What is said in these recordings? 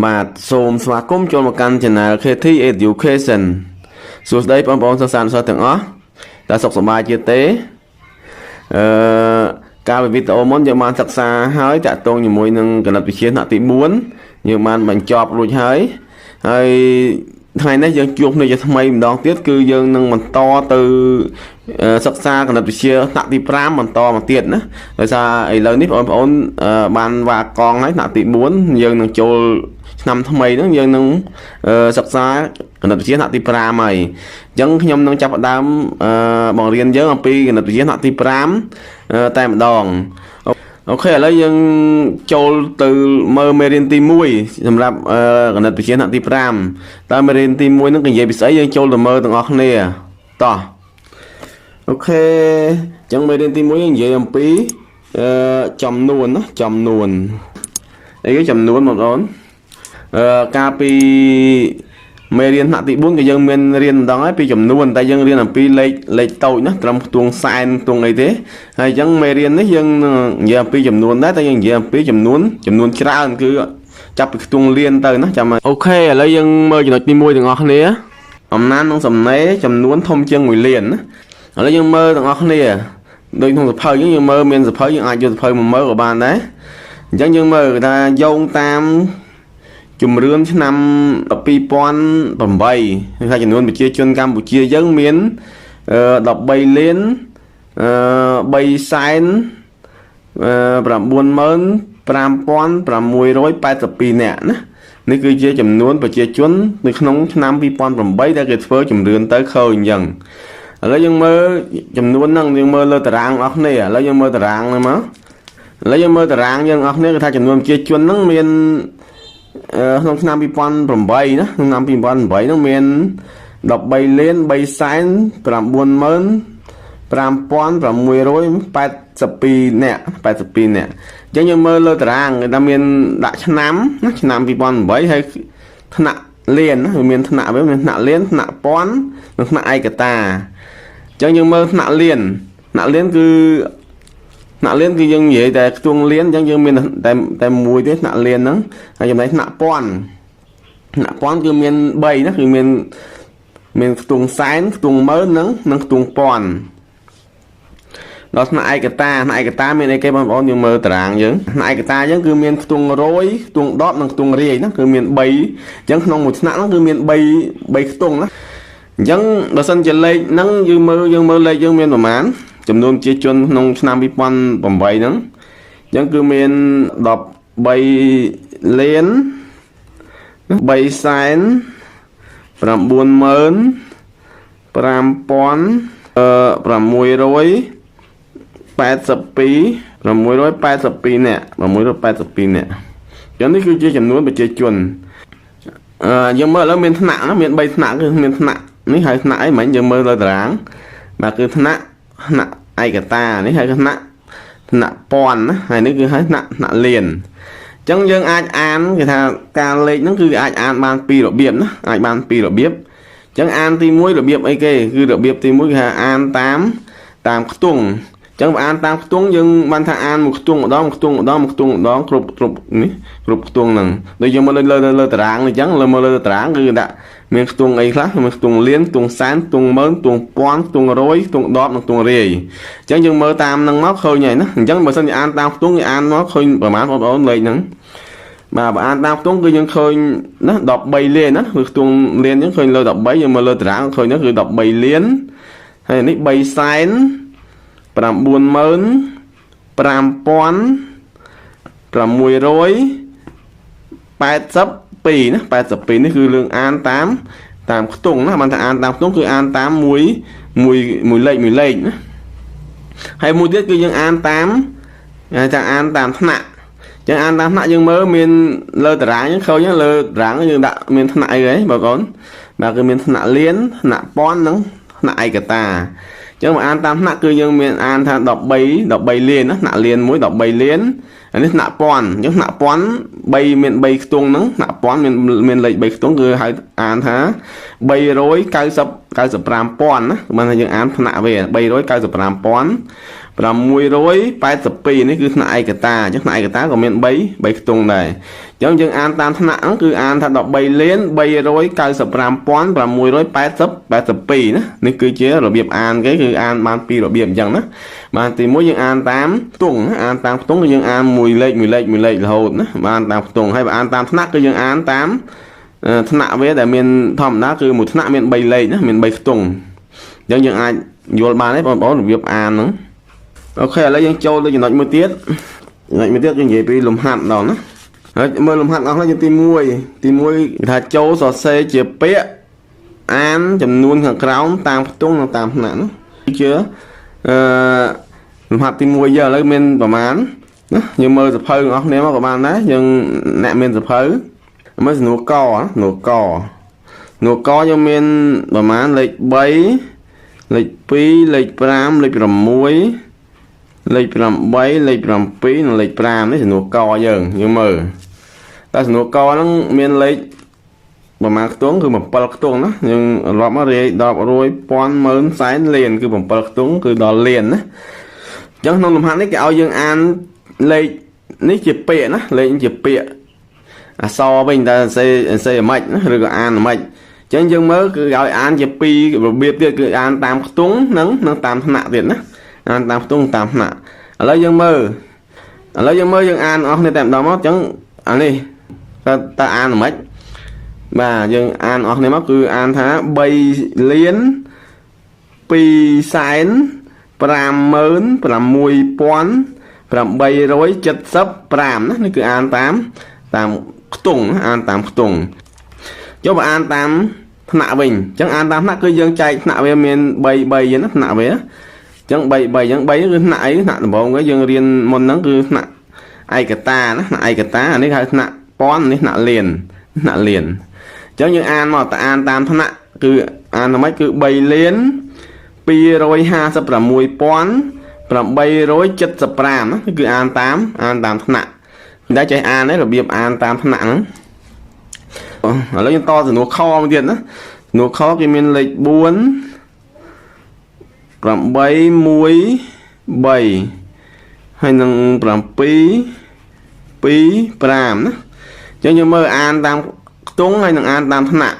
បាទសូមស្វាគមន៍ចូលមកកាន់ Channel KT Education សួស្តីបងប្អូនសិស្សានុសិស្សទាំងអស់តើសុខសប្បាយជាទេកាលពីវីដេអូមុនយើងបានសិក្សាហើយតាក់ទងជាមួយនឹងគណិតវិទ្យាថ្នាក់ទី4យើងបានបញ្ចប់រួចហើយថ្ងៃនេះយើងជួបគ្នាជាថ្មីម្ដងទៀតគឺយើងនឹងបន្តទៅសិក្សាគណិតវិទ្យាថ្នាក់ទី5បន្តមកទៀតណាដោយសារឥឡូវនេះបងប្អូនបានវ៉ាកងហើយថ្នាក់ទី4យើងនឹងចូលឆ្នាំថ្មីហ្នឹងយើងនឹងសិក្សាគណិតវិទ្យាថ្នាក់ទី5ហើយអញ្ចឹងខ្ញុំនឹងចាប់ផ្ដើមបង្រៀនយើងអំពីគណិតវិទ្យាថ្នាក់ទី5តែម្ដងអូខេឥឡូវយើងចូលទៅមើលមេរៀនទី1សម្រាប់គណិតវិទ្យាថ្នាក់ទី5តើមេរៀនទី1ហ្នឹងនិយាយពីស្អីយើងចូលទៅមើលទាំងអស់គ្នាតោះអូខេអញ្ចឹងមេរៀនទី1យើងនិយាយអំពីចំនួនណាចំនួនអីគេចំនួនបងប្អូនកាលពីមេរៀនថ្នាក់ទី4ក៏យើងមានរៀនម្ដងហើយពីចំនួនតែយើងរៀនអំពីលេខតូចណាត្រឹមខ្ទង់សែនខ្ទង់អីទេហើយអញ្ចឹងមេរៀននេះយើងនិយាយអំពីចំនួនដែរតែយើងនិយាយអំពីចំនួនច្រើនគឺចាប់ពីខ្ទង់លានទៅណាចាំអូខេឥឡូវយើងមើលចំណុចទី1ទាំងអស់គ្នាអំណាននិងសំណេរចំនួនធំជាង1លានណាឥឡូវយើងមើលទាំងអស់គ្នាដូចក្នុងសភៅយើងមើលមានសភៅយើងអាចយកសភៅមកមើលក៏បានដែរអញ្ចឹងយើងមើលថាយោងតាមជំរឿនឆ្នាំ2008ថាចំនួនប្រជាជនកម្ពុជាយើងមាន13លាន3សែន95682នាក់ណានេះគឺជាចំនួនប្រជាជននៅក្នុងឆ្នាំ2008ដែលគេធ្វើជំរឿនទៅឃើញអញ្ចឹងឥឡូវយើងមើលចំនួនហ្នឹងយើងមើលលើតារាងអស់គ្នាឥឡូវយើងមើលតារាងហ្នឹងមកឥឡូវយើងមើលតារាងយើងអស់គ្នាគឺថាចំនួនប្រជាជនហ្នឹងមានក្នុងឆ្នាំ2008ណាក្នុងឆ្នាំ2008ហ្នឹងមាន13លាន3សែន95682នាក់82នាក់អញ្ចឹងយើងមើលលើតារាងគេថាមានដាក់ឆ្នាំណាឆ្នាំ2008ហើយថ្នាក់លានវាមានថ្នាក់វាមានថ្នាក់លានថ្នាក់ពាន់និងថ្នាក់ឯកតាអញ្ចឹងយើងមើលថ្នាក់លានគឺយើងនិយាយតែខ្ទង់លានអញ្ចឹងយើងមានតែមួយទេថ្នាក់លានហ្នឹងហើយចំណែកថ្នាក់ពាន់គឺមាន3ណាគឺមានខ្ទង់សែនខ្ទង់ម៉ឺននិងខ្ទង់ពាន់ដល់ថ្នាក់ឯកតាមានអីគេបងប្អូនយើងមើលតារាងយើងថ្នាក់ឯកតាយើងគឺមានខ្ទង់រយខ្ទង់ដប់និងខ្ទង់រាយណាគឺមាន3អញ្ចឹងក្នុងមួយថ្នាក់ហ្នឹងគឺមាន3ខ្ទង់ណាអញ្ចឹងបើសិនជាលេខហ្នឹងយើងមើលលេខយើងមានប្រមាណចំនួនប្រជាជនក្នុងឆ្នាំ2008ហ្នឹងអញ្ចឹងគឺមាន13លាន3សែន95682នាក់ចឹងនេះគឺជាចំនួនប្រជាជនយើងមើលឥឡូវមានថ្នាក់ណាមាន3ថ្នាក់គឺមានថ្នាក់នេះហើយថ្នាក់អីមិញយើងមើលលើតារាងបាទគឺថ្នាក់ឯកតានេះហើយថ្នាក់ពាន់ណាហើយនេះគឺហើយថ្នាក់លានអញ្ចឹងយើងអាចអានគេថាការលេខហ្នឹងគឺអាចអានបានពីររបៀបណាអាចបានពីររបៀបអញ្ចឹងអានទី1របៀបអីគេគឺរបៀបទី1គេថាអានតាមខ្ទង់អញ្ចឹងបើអានតាមខ្ទង់យើងបានថាអានមួយខ្ទង់ម្ដងគ្រប់នេះគ្រប់ខ្ទង់ហ្នឹងដូចយើងមើលលើតារាងអញ្ចឹងមើលលើតារាងគឺដាក់មានខ្ទង់អីខ្លះមានខ្ទង់លានខ្ទង់សែនខ្ទង់ម៉ឺនខ្ទង់ពាន់ខ្ទង់រយខ្ទង់ដប់និងខ្ទង់រាយអញ្ចឹងយើងមើលតាមហ្នឹងមកឃើញហើយណាអញ្ចឹងបើសិនជាអានតាមខ្ទង់យើងអានមកឃើញប្រហែលបងប្អូនលេខហ្នឹងបាទបើអានតាមខ្ទង់គឺយើងឃើញណា13លានណាគឺខ្ទង់លានហ្នឹងឃើញលើ13យើងមើលលើតារាងឃើញហ្នឹងគឺ13លានហើយនេះ3សែន95682ណា82នេះគឺរឿងអានតាមខ្ទង់ណាបានថាអានតាមខ្ទង់គឺអានតាមមួយលេខណាហើយមួយទៀតគឺយើងអានតាមថ្នាក់ចឹងអានតាមថ្នាក់យើងមើលមានលើតារាងយើងឃើញលើតារាងយើងដាក់មានថ្នាក់អីហ៎បងប្អូនបាទគឺមានថ្នាក់លានថ្នាក់ពាន់និងថ្នាក់ឯកតាអញ្ចឹងមកអានតាមថ្នាក់គឺយើងមានអានថា13លានណាថ្នាក់លាន1 13លានអានេះថ្នាក់ពាន់អញ្ចឹងថ្នាក់ពាន់មាន3ខ្ទង់ហ្នឹងថ្នាក់ពាន់មានលេខ3ខ្ទង់គឺហៅអានថា395ពាន់ណាបានថាយើងអានថ្នាក់វា395ពាន់ 682នេះគឺថ្នាក់ឯកតាអញ្ចឹងថ្នាក់ឯកតាក៏មាន3ខ្ទង់ដែរអញ្ចឹងយើងអានតាមថ្នាក់ហ្នឹងគឺអានថា13,395,682ណានេះគឺជារបៀបអានគេគឺអានបានពីររបៀបអញ្ចឹងណាបានទី1យើងអានតាមខ្ទង់អានតាមខ្ទង់គឺយើងអានមួយលេខរហូតណាបានតាមខ្ទង់ហើយបើអានតាមថ្នាក់គឺយើងអានតាមថ្នាក់វាដែលមានធម្មតាគឺមួយថ្នាក់មាន3លេខណាមាន3ខ្ទង់អញ្ចឹងយើងអាចយល់បានទេបងប្អូនរបៀបអានហ្នឹងអូខេឥឡូវយើងចូលទៅចំណុចមួយទៀតគឺនិយាយពីលំហាត់ដល់ណាហើយមើលលំហាត់អស់ហើយយើងទី1គេថាចូលសរសេរជាពាក្យអានចំនួនខាងក្រោមតាមខ្ទង់និងតាមថ្នាក់ណាជាលំហាត់ទី1យើងឥឡូវមានប្រមាណណាយើងមើលសភៅរបស់គ្នាមកក៏បានដែរយើងអ្នកមានសភៅមើលសំណួរកយើងមានប្រមាណលេខ3លេខ2លេខ5លេខ6លេខ8លេខ7និងលេខ5នេះសំណួរកយើងមើលតែសំណួរកហ្នឹងមានលេខប្រមាណខ្ទង់គឺ7ខ្ទង់ណាយើងរាប់មករាយ10រួយពាន់ម៉ឺនសែនលានគឺ7ខ្ទង់គឺដល់លានណាអញ្ចឹងក្នុងលំហាត់នេះគេឲ្យយើងអានលេខនេះជាពាក្យណាលេខជាពាក្យអក្សរវិញតើសេអាម៉េចណាឬក៏អានអាម៉េចអញ្ចឹងយើងមើលគឺឲ្យអានជាពីររបៀបទៀតគឺអានតាមខ្ទង់និងតាមថ្នាក់ទៀតណាអានតាមខ្ទង់តាមថ្នាក់ឥឡូវយើងមើលយើងអានអស់គ្នាតែម្ដងមកអញ្ចឹងអានេះតើអានអាម៉េចបាទយើងអានអស់គ្នាមកគឺអានថា3លាន2សែន56875ណានេះគឺអានតាមខ្ទង់អានតាមខ្ទង់ចុះបើអានតាមថ្នាក់វិញអញ្ចឹងអានតាមថ្នាក់គឺយើងចែកថ្នាក់វាមាន3ណាថ្នាក់វាអញ្ចឹង3គឺថ្នាក់អីថ្នាក់ដំបូងយើងរៀនមុនហ្នឹងគឺថ្នាក់ឯកតាណាថ្នាក់ឯកតាអានេះហៅថ្នាក់ពាន់នេះថ្នាក់លានអញ្ចឹងយើងអានមកតអានតាមថ្នាក់គឺអានថាម៉េចគឺ3លាន256,875ណាគឺអានតាមថ្នាក់តែចេះអានទេរបៀបអានតាមថ្នាក់ហ្នឹងឥឡូវយើងតសំណួរខមកទៀតណាសំណួរខគេមានលេខ4 8 1 3ហើយនឹង7 2 5ណាអញ្ចឹងយើងមើលអានតាមខ្ទង់ហើយនឹងអានតាមថ្នាក់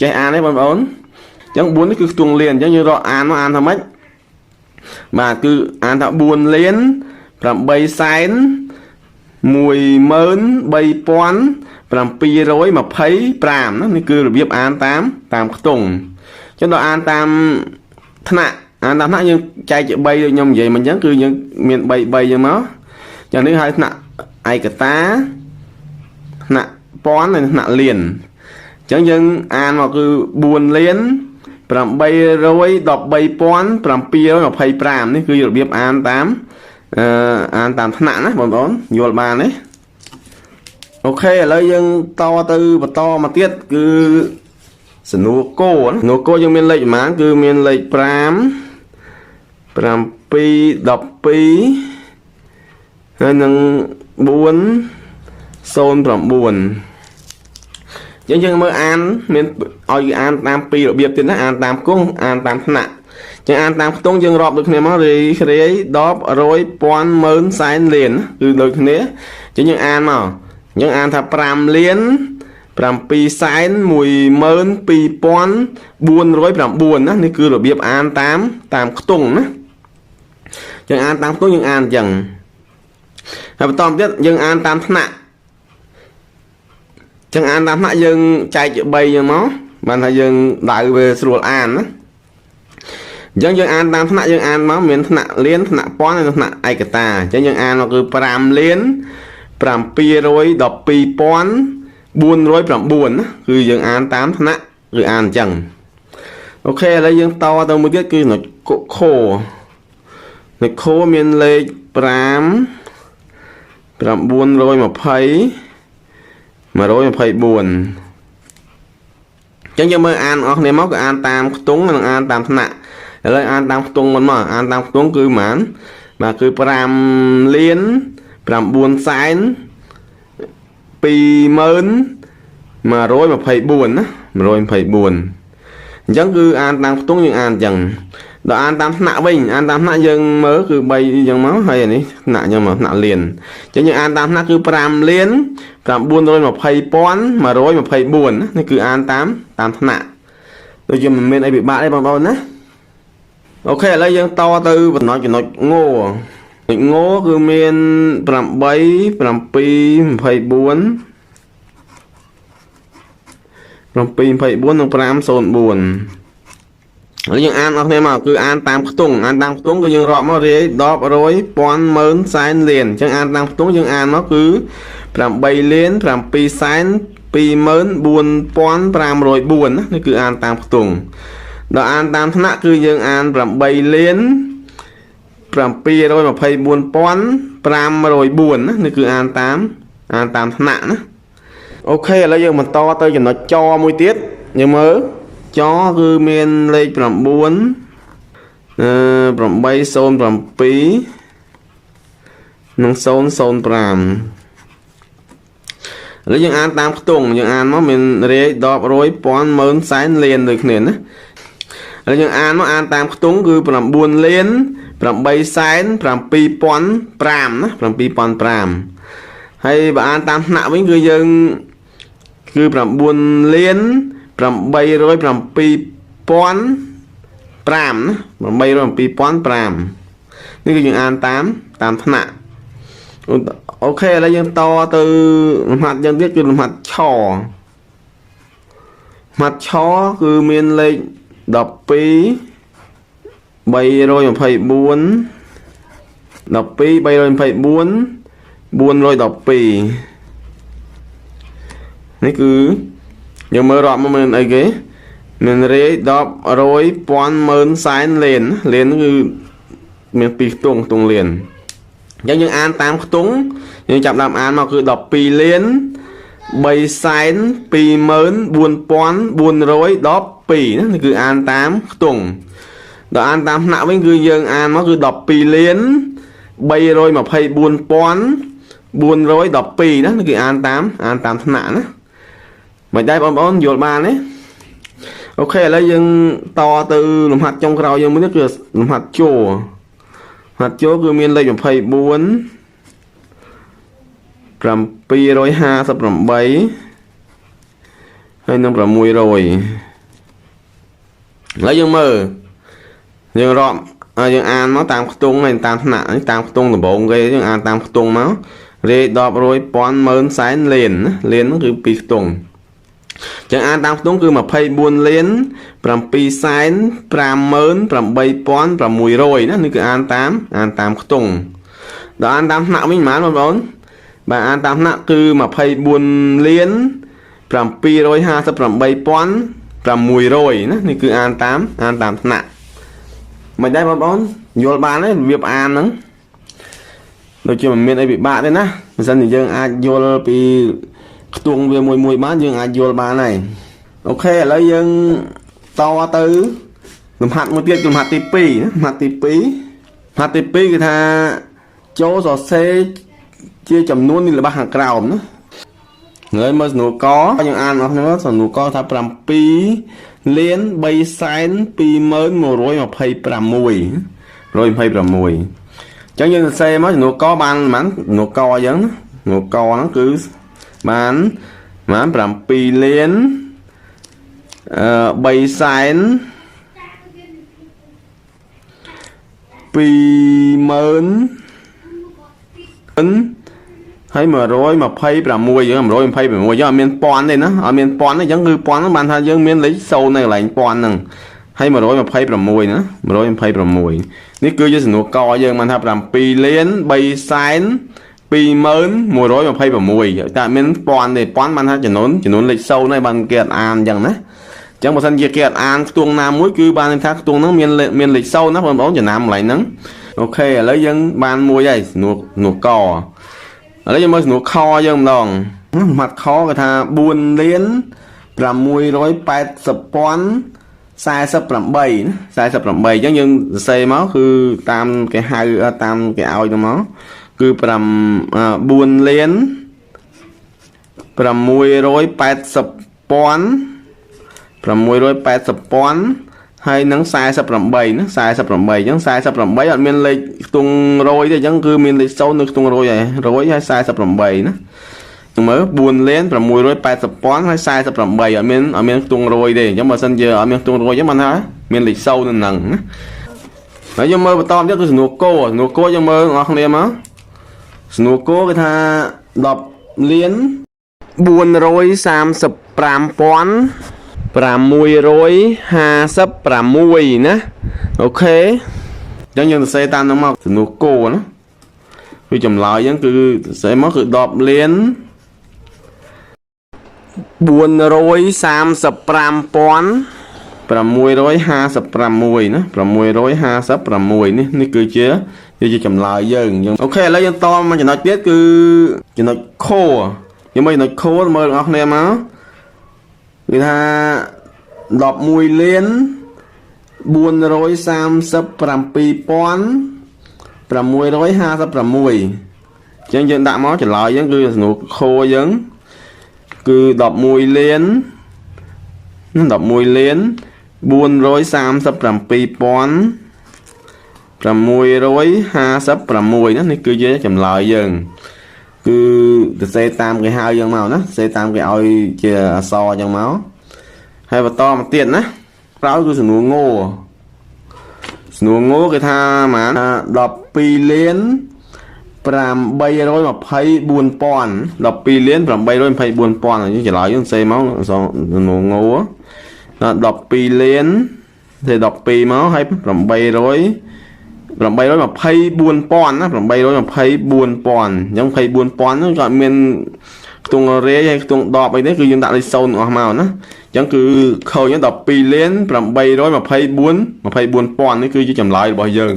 ចេះអានទេបងប្អូនអញ្ចឹង4នេះគឺខ្ទង់លានអញ្ចឹងយើងរកអានមកអានថាម៉េចបាទគឺអានថា4លាន8សែន13725ណានេះគឺរបៀបអានតាមខ្ទង់អញ្ចឹងដល់អានតាមថ្នាក់យើងចែកជា3ដូចខ្ញុំនិយាយមិញអញ្ចឹងគឺយើងមាន3ចឹងមកចឹងនេះហៅថ្នាក់ឯកតាថ្នាក់ពាន់និងថ្នាក់លានអញ្ចឹងយើងអានមកគឺ4លាន813,725នេះគឺរបៀបអានតាមថ្នាក់ណាបងប្អូនយល់បានទេអូខេឥឡូវយើងបន្តមកទៀតគឺសំណួរគោយើងមានលេខប្រហែលគឺមានលេខ5 7 12ហើយនឹង4 09យើងមើលអានមានឲ្យអានតាមពីររបៀបទៀតណាអានតាមគង់អានតាមថ្នាក់ចឹងអានតាមខ្ទង់យើងរាប់ដូចគ្នាមករាយ10រួយពាន់ម៉ឺនសែនលានគឺដូចគ្នាចឹងយើងអានមកយើងអានថា5លាន7សែន12409ណានេះគឺរបៀបអានតាមខ្ទង់ណាយើងអានតាមខ្ទង់យើងអានអញ្ចឹងហើយបន្តទៀតយើងអានតាមថ្នាក់ចឹងអានតាមថ្នាក់យើងចែកជា3ចឹងមកបានថាយើងដៅវាស្រួលអានណាអញ្ចឹងយើងអានតាមថ្នាក់យើងអានមកមានថ្នាក់លានថ្នាក់ពាន់និងថ្នាក់ឯកតាអញ្ចឹងយើងអានមកគឺ5លាន712,409ណាគឺយើងអានតាមថ្នាក់គឺអានអញ្ចឹងអូខេឥឡូវយើងតទៅមួយទៀតគឺនៅខមានលេខ5 920 124ចឹងយើងមើលអានអស់គ្នាមកគឺអានតាមខ្ទង់និងអានតាមថ្នាក់ឥឡូវអានតាមខ្ទង់មុនមកអានតាមខ្ទង់គឺប៉ុន្មានបាទគឺ5លាន9សែន20124ណា124អញ្ចឹងគឺអានតាមខ្ទង់យើងអានអញ្ចឹង ដល់អានតាមថ្នាក់វិញអានតាមថ្នាក់យើងមើលគឺ3អញ្ចឹងមកហើយនេះថ្នាក់អញ្ចឹងមកថ្នាក់លានអញ្ចឹងយើងអានតាមថ្នាក់គឺ5លាន920,124នេះគឺអានតាមថ្នាក់ដូចជាមិនមានអីពិបាកទេបងប្អូនណាអូខេឥឡូវយើងតទៅចំណុចងោគឺមាន8 7 24 724និង504ហើយយើងអានអស់គ្នាមកគឺអានតាមខ្ទង់គឺយើងរាប់មករាយ10 100 ពាន់ម៉ឺនសែនលានអញ្ចឹងអានតាមខ្ទង់យើងអានមកគឺ8លាន7សែន24504ណានេះគឺអានតាមខ្ទង់ដល់អានតាមថ្នាក់គឺយើងអាន8លាន724,504ណានេះគឺអានតាមថ្នាក់ណាអូខេឥឡូវយើងបន្តទៅចំណុចចមួយទៀតយើងមើលចគឺមានលេខ9 807និង005ឥឡូវយើងអានតាមខ្ទង់យើងអានមកមានរាយ10 100 ពាន់ម៉ឺនសែនលានដូចគ្នាណាឥឡូវយើងអានមកអានតាមខ្ទង់គឺ9លាន8សែន7005ណា7005ហើយបើអានតាមថ្នាក់វិញគឺយើងគឺ9លាន807,500ណា807,500នេះគឺយើងអានតាមថ្នាក់អូខេឥឡូវយើងតទៅលំហាត់យ៉ាងទៀតគឺលំហាត់ឆគឺមានលេខ12 324 នេះគឺយើងមើលរាប់មកមានអីគេមានរាយ10 100 ពាន់ម៉ឺនសែនលានគឺមាន2ខ្ទង់លានអញ្ចឹងយើងអានតាមខ្ទង់យើងចាប់ដើមអានមកគឺ12លាន3សែន24,412ណានេះគឺអានតាមខ្ទង់ដល់អានតាមថ្នាក់វិញគឺយើងអានមកគឺ12លាន324,412ណានេះគឺអានតាមថ្នាក់ណាមិនដែរបងប្អូនយល់បានទេអូខេឥឡូវយើងតទៅលំហាត់ចុងក្រោយយើងមួយនេះគឺលំហាត់ចូលគឺមានលេខ24 758ហើយនឹង600ឥឡូវយើងមើលយើងរាប់យើងអានមកតាមខ្ទង់ហើយតាមថ្នាក់តាមខ្ទង់ដំបូងគេយើងអានតាមខ្ទង់មករាយ10 100 ពាន់ម៉ឺនសែនលានហ្នឹងគឺ2ខ្ទង់ចឹងអានតាមខ្ទង់គឺ24លាន7សែន58,600ណានេះគឺអានតាមខ្ទង់ដល់អានតាមថ្នាក់វិញប៉ុន្មានបងប្អូនបាទអានតាមថ្នាក់គឺ24លាន758,600ណានេះគឺអានតាមថ្នាក់មិនដែរបងប្អូនយល់បានទេរបៀបអានហ្នឹងដូចជាមិនមានអីពិបាកទេណាបើមិនជាយើងអាចយល់ពីខ្ទង់វាមួយបានយើងអាចយល់បានហើយអូខេឥឡូវយើងតទៅលំហាត់មួយទៀតលំហាត់ទី2ណាលំហាត់ទី2គឺថាចូលសរសេរជាចំនួននេះរបស់ខាងក្រោមណាហើយមើលសំណួរកយើងអានអស់ហ្នឹងសំណួរកថា7លាន3សែន2126 អញ្ចឹងយើងសរសេរមកចំនួនកបានប៉ុន្មានចំនួនកអញ្ចឹងចំនួនកហ្នឹងគឺបាន7លាន3សែន20,000ហើយ126យើង126យើងអត់មានពាន់ទេណាអត់មានពាន់ទេអញ្ចឹងគឺពាន់ហ្នឹងបានថាយើងមានលេខ0នៅកន្លែងពាន់ហ្នឹងហើយ126ណា126នេះគឺជាសំណួរកយើងបានថា7លាន3សែន2126តែមានពាន់ទេពាន់បានថាចំនួនលេខ0ហើយបានគេអត់អានអញ្ចឹងណាអញ្ចឹងបើសិនជាគេអត់អានខ្ទង់ណាមួយគឺបានថាខ្ទង់ហ្នឹងមានលេខ0ណាបងប្អូនចំណាំកន្លែងហ្នឹងអូខេឥឡូវយើងបានមួយហើយសំណួរកឥឡូវយើងមើលសំណួរខយើងម្ដងមាត់ខគេថា4លាន680,048 48អញ្ចឹងយើងសរសេរមកគឺតាមគេហៅតាមគេឲ្យទៅមកគឺ4លាន680,000 ហើយនឹង48ណា48អញ្ចឹង48អត់មានលេខខ្ទង់រយទេអញ្ចឹងគឺមានលេខ0នៅខ្ទង់រយហើយ48ណាមើល4លាន680,000ហើយ48អត់មានខ្ទង់រយទេអញ្ចឹងបើសិនជាអត់មានខ្ទង់រយហ្នឹងមិនថាមានលេខ0នៅហ្នឹងណាហើយយើងមើលបន្តទៀតគឺសំណួរគោយើងមើលបងប្អូនគ្នាមកសំណួរគោគេថា10លាន435,656ណាអូខេអញ្ចឹងយើងសរសេរតាមហ្នឹងមកសំណួរគោណាគឺចម្លើយអញ្ចឹងគឺសរសេរមកគឺ10លាន435,656ណា656នេះគឺជាចម្លើយយើងអូខេឥឡូវយើងតមកចំណុចទៀតគឺចំណុចខយើងមើលចំណុចខមើលបងប្អូនគ្នាមកគឺថា11លាន437,656អញ្ចឹងយើងដាក់មកចម្លើយយើងគឺសំណួរខយើងគឺ11លាន437,656ណានេះគឺជាចម្លើយយើងគឺសរសេរតាមគេហៅយើងមកណាសរសេរតាមគេឲ្យជាអក្សរអញ្ចឹងមកហើយបន្តមកទៀតណាក្រោយគឺសំណួរងោគេថាហ្មង12លាន824,000 12លាន824,000យើងចម្លើយយើងសរសេរមកសំណួងោ12លានទេ12មកហើយ824,000ណា824,000អញ្ចឹង 24,000 ហ្នឹងក៏អត់មានខ្ទង់រេហើយខ្ទង់ដបអីទេគឺយើងដាក់លេខ0អស់មកណាអញ្ចឹងគឺខូច12លាន824,000នេះគឺជាចម្លើយរបស់យើង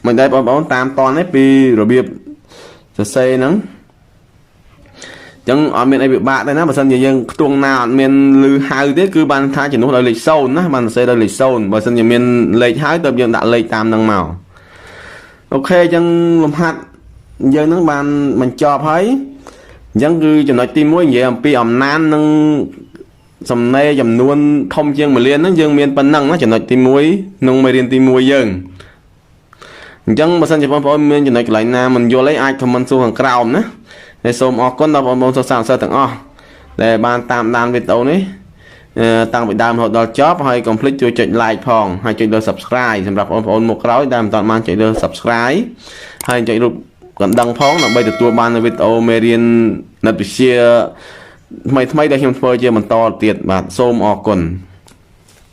មិនដែរបងប្អូនតាមតននេះពីរបៀបសរសេរហ្នឹងអញ្ចឹងអត់មានអីពិបាកទេណាបើសិនជាយើងខ្ទង់ណាអត់មានលឺហៅទេគឺបានថាជំនួសដោយលេខ0ណាបានសរសេរដោយលេខ0បើសិនជាមានលេខហៅទៅយើងដាក់លេខតាមហ្នឹងមកអូខេអញ្ចឹងលំហាត់យើងហ្នឹងបានបញ្ចប់ហើយអញ្ចឹងគឺចំណុចទី1និយាយអំពីអំណាននិងសំណេរចំនួនធំជាង1លានហ្នឹងយើងមានប៉ុណ្ណឹងណាចំណុចទី1ក្នុងមេរៀនទី1យើងអញ្ចឹងបើសិនជាបងប្អូនមានចំណុចកន្លែងណាមិនយល់អីអាច comment សួរខាងក្រោមណាហើយសូមអរគុណដល់បងប្អូនសិស្សទាំងអស់ដែលបានតាមដានវីដេអូនេះតាំងពីដើមរហូតដល់ចប់ហើយកុំភ្លេចជួយចុច like ផងហើយចុចលើ subscribe សម្រាប់បងប្អូនមកក្រោយដែលមិនទាន់បានចុចលើ subscribe ហើយចុចរូបកណ្ដឹងផងដើម្បីទទួលបានវីដេអូមេរៀននិតវិទ្យាថ្មីៗដែលខ្ញុំធ្វើជាបន្តទៀតបាទសូមអរគុណ